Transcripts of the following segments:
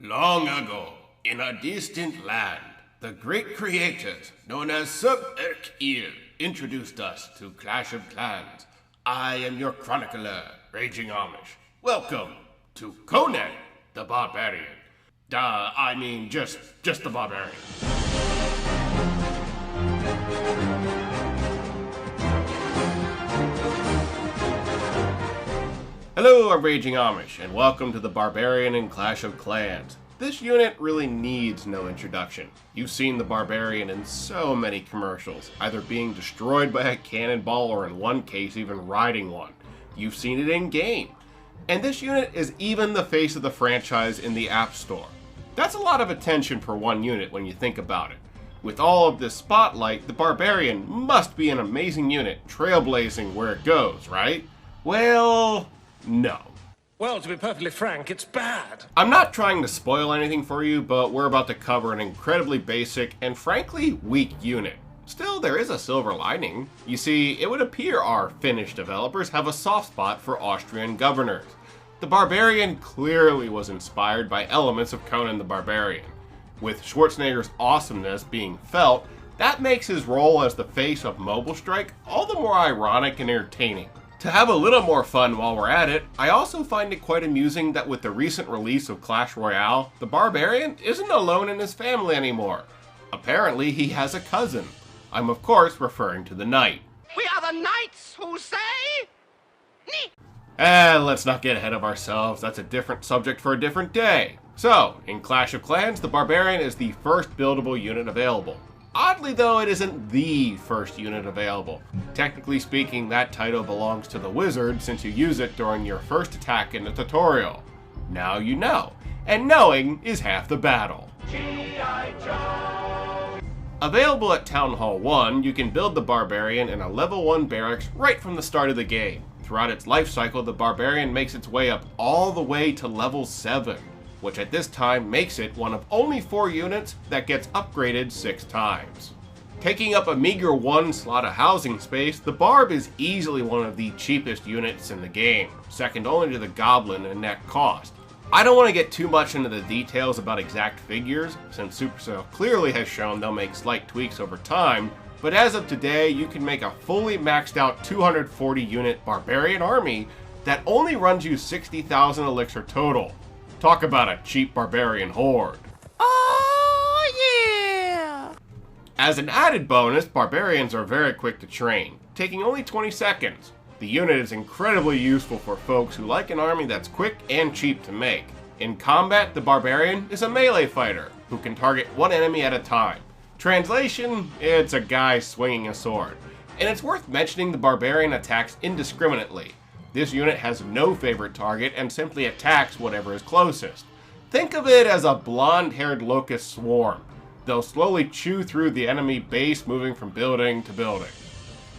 Long ago, in a distant land, the great creators, known as Sub-Erk-Il, introduced us to Clash of Clans. I am your chronicler, Raging Amish. Welcome to Conan the Barbarian. Just the Barbarian. Hello, I'm Raging Amish, and welcome to the Barbarian in Clash of Clans. This unit really needs no introduction. You've seen the Barbarian in so many commercials, either being destroyed by a cannonball or in one case even riding one. You've seen it in game. And this unit is even the face of the franchise in the App Store. That's a lot of attention for one unit when you think about it. With all of this spotlight, the Barbarian must be an amazing unit, trailblazing where it goes, right? Well, no. Well, to be perfectly frank, it's bad. I'm not trying to spoil anything for you, but we're about to cover an incredibly basic and frankly weak unit. Still, there is a silver lining. You see, it would appear our Finnish developers have a soft spot for Austrian governors. The Barbarian clearly was inspired by elements of Conan the Barbarian. With Schwarzenegger's awesomeness being felt, that makes his role as the face of Mobile Strike all the more ironic and entertaining. To have a little more fun while we're at it, I also find it quite amusing that with the recent release of Clash Royale, the Barbarian isn't alone in his family anymore. Apparently, he has a cousin. I'm of course referring to the Knight. We are the knights who say... Nee. Let's not get ahead of ourselves. That's a different subject for a different day. So, in Clash of Clans, the Barbarian is the first buildable unit available. Oddly though, it isn't the first unit available. Technically speaking, that title belongs to the wizard since you use it during your first attack in the tutorial. Now you know, and knowing is half the battle. G.I. Joe! Available at Town Hall 1, you can build the Barbarian in a level 1 barracks right from the start of the game. Throughout its life cycle, the Barbarian makes its way up all the way to level 7. Which at this time makes it one of only 4 units that gets upgraded 6 times. Taking up a meager 1 slot of housing space, the Barb is easily one of the cheapest units in the game, second only to the Goblin in net cost. I don't want to get too much into the details about exact figures, since Supercell clearly has shown they'll make slight tweaks over time, but as of today, you can make a fully maxed out 240 unit Barbarian army that only runs you 60,000 elixir total. Talk about a cheap Barbarian horde. Oh, yeah! As an added bonus, Barbarians are very quick to train, taking only 20 seconds. The unit is incredibly useful for folks who like an army that's quick and cheap to make. In combat, the Barbarian is a melee fighter who can target one enemy at a time. Translation, it's a guy swinging a sword. And it's worth mentioning the Barbarian attacks indiscriminately. This unit has no favorite target and simply attacks whatever is closest. Think of it as a blonde-haired locust swarm. They'll slowly chew through the enemy base, moving from building to building.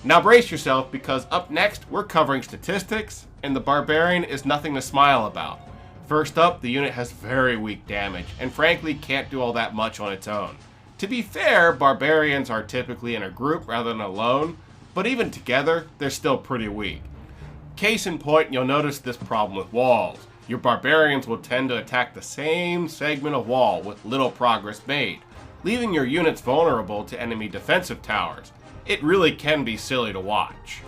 Now brace yourself, because up next we're covering statistics, and the Barbarian is nothing to smile about. First up, the unit has very weak damage, and frankly can't do all that much on its own. To be fair, Barbarians are typically in a group rather than alone, but even together, they're still pretty weak. Case in point, you'll notice this problem with walls. Your Barbarians will tend to attack the same segment of wall with little progress made, leaving your units vulnerable to enemy defensive towers. It really can be silly to watch.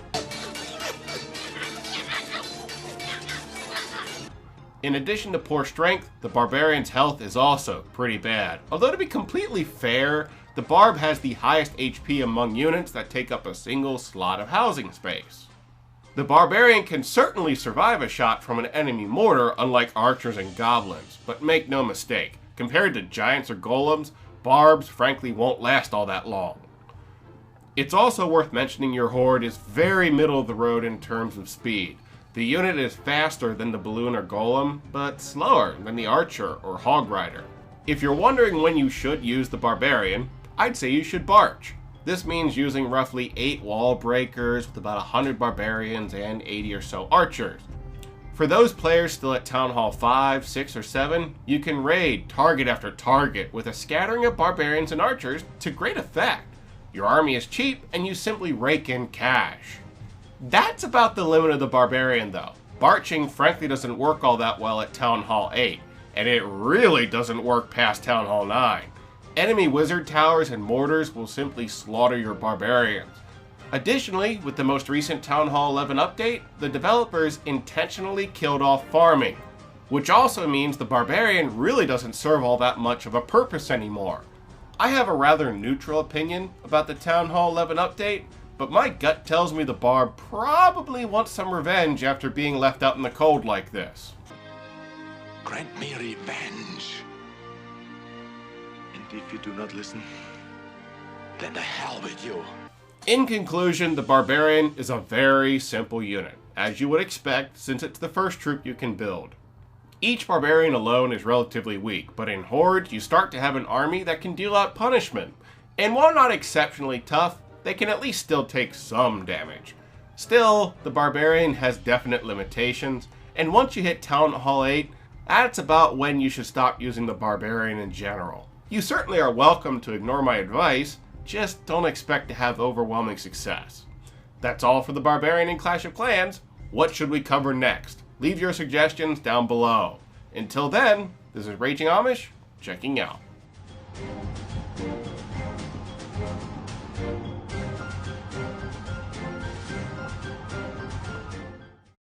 In addition to poor strength, the Barbarian's health is also pretty bad. Although to be completely fair, the Barb has the highest HP among units that take up a single slot of housing space. The Barbarian can certainly survive a shot from an enemy mortar, unlike archers and goblins, but make no mistake, compared to giants or golems, Barbs frankly won't last all that long. It's also worth mentioning your horde is very middle of the road in terms of speed. The unit is faster than the balloon or golem, but slower than the archer or hog rider. If you're wondering when you should use the Barbarian, I'd say you should barch. This means using roughly 8 wall breakers with about 100 Barbarians and 80 or so archers. For those players still at Town Hall 5, 6, or 7, you can raid target after target with a scattering of Barbarians and archers to great effect. Your army is cheap and you simply rake in cash. That's about the limit of the Barbarian though. Barching frankly doesn't work all that well at Town Hall 8. and it really doesn't work past Town Hall 9. Enemy wizard towers and mortars will simply slaughter your barbarians. Additionally, with the most recent Town Hall 11 update, the developers intentionally killed off farming, which also means the barbarian really doesn't serve all that much of a purpose anymore. I have a rather neutral opinion about the Town Hall 11 update, but my gut tells me the barb probably wants some revenge after being left out in the cold like this. Grant me revenge. And if you do not listen, then to hell with you. In conclusion, the Barbarian is a very simple unit, as you would expect since it's the first troop you can build. Each Barbarian alone is relatively weak, but in Hordes you start to have an army that can deal out punishment, and while not exceptionally tough, they can at least still take some damage. Still, the Barbarian has definite limitations, and once you hit Town Hall 8, that's about when you should stop using the Barbarian in general. You certainly are welcome to ignore my advice, just don't expect to have overwhelming success. That's all for the Barbarian in Clash of Clans. What should we cover next? Leave your suggestions down below. Until then, this is Raging Amish, checking out.